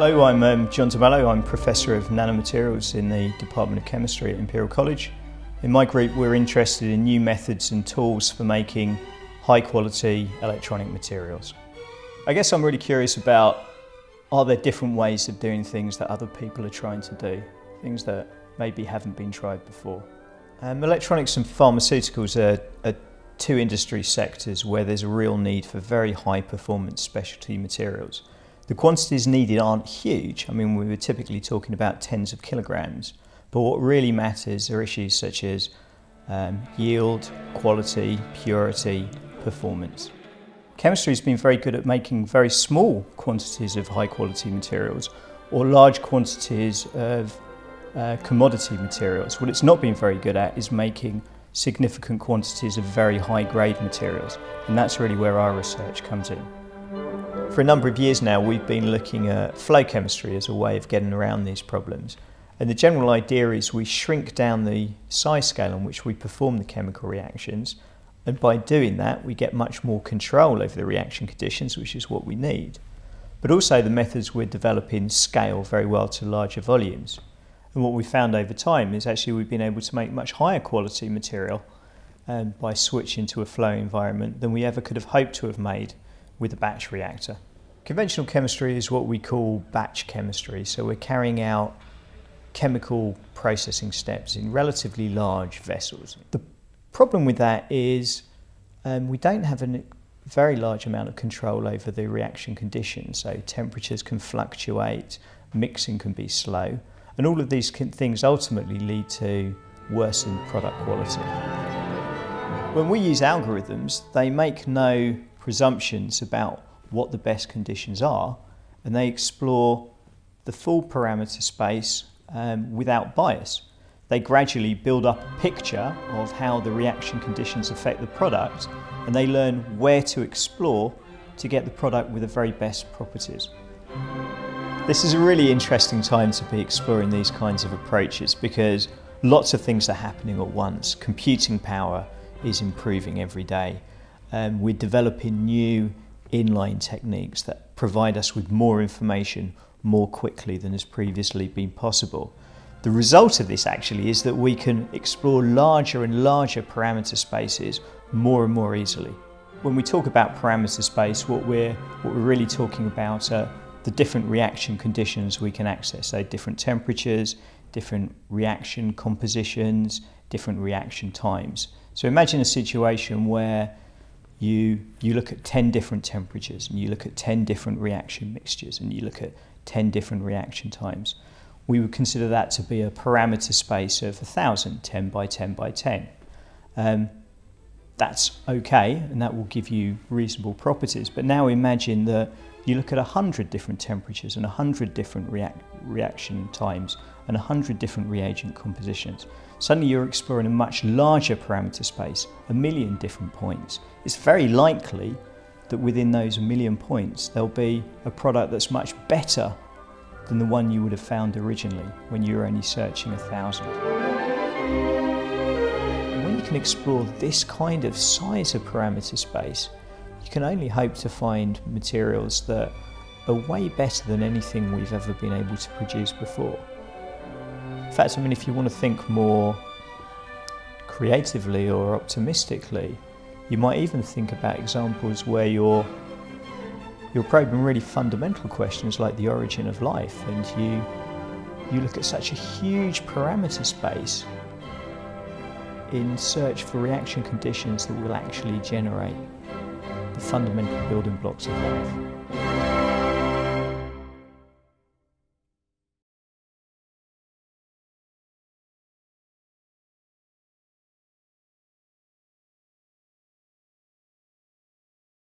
Hello, I'm Mello. I'm Professor of Nanomaterials in the Department of Chemistry at Imperial College. In my group, we're interested in new methods and tools for making high-quality electronic materials. I guess I'm really curious about, are there different ways of doing things that other people are trying to do, things that maybe haven't been tried before. Electronics and pharmaceuticals are two industry sectors where there's a real need for very high-performance specialty materials. The quantities needed aren't huge. I mean, we were typically talking about tens of kilograms, but what really matters are issues such as yield, quality, purity, performance. Chemistry has been very good at making very small quantities of high-quality materials or large quantities of commodity materials. What it's not been very good at is making significant quantities of very high-grade materials, and that's really where our research comes in. For a number of years now, we've been looking at flow chemistry as a way of getting around these problems. And the general idea is we shrink down the size scale on which we perform the chemical reactions, and by doing that we get much more control over the reaction conditions, which is what we need. But also the methods we're developing scale very well to larger volumes. And what we found over time is actually we've been able to make much higher quality material by switching to a flow environment than we ever could have hoped to have made with a batch reactor. Conventional chemistry is what we call batch chemistry, so we're carrying out chemical processing steps in relatively large vessels. The problem with that is we don't have a very large amount of control over the reaction conditions, so temperatures can fluctuate, mixing can be slow, and all of these things ultimately lead to worsened product quality. When we use algorithms, they make no presumptions about what the best conditions are, and they explore the full parameter space without bias. They gradually build up a picture of how the reaction conditions affect the product, and they learn where to explore to get the product with the very best properties. This is a really interesting time to be exploring these kinds of approaches because lots of things are happening at once. Computing power is improving every day. We're developing new inline techniques that provide us with more information more quickly than has previously been possible. The result of this actually is that we can explore larger and larger parameter spaces more and more easily. When we talk about parameter space, what we're really talking about are the different reaction conditions we can access, so different temperatures, different reaction compositions, different reaction times. So imagine a situation where you look at 10 different temperatures and you look at 10 different reaction mixtures and you look at 10 different reaction times. We would consider that to be a parameter space of 1,000, 10 by 10 by 10. That's okay, and that will give you reasonable properties. But now imagine that you look at 100 different temperatures and 100 different reaction times and 100 different reagent compositions. Suddenly you're exploring a much larger parameter space, 1,000,000 different points. It's very likely that within those 1,000,000 points there'll be a product that's much better than the one you would have found originally when you were only searching 1,000. When you can explore this kind of size of parameter space, you can only hope to find materials that are way better than anything we've ever been able to produce before. In fact, I mean, if you want to think more creatively or optimistically, you might even think about examples where you're probing really fundamental questions like the origin of life, and you look at such a huge parameter space in search for reaction conditions that will actually generate the fundamental building blocks of life.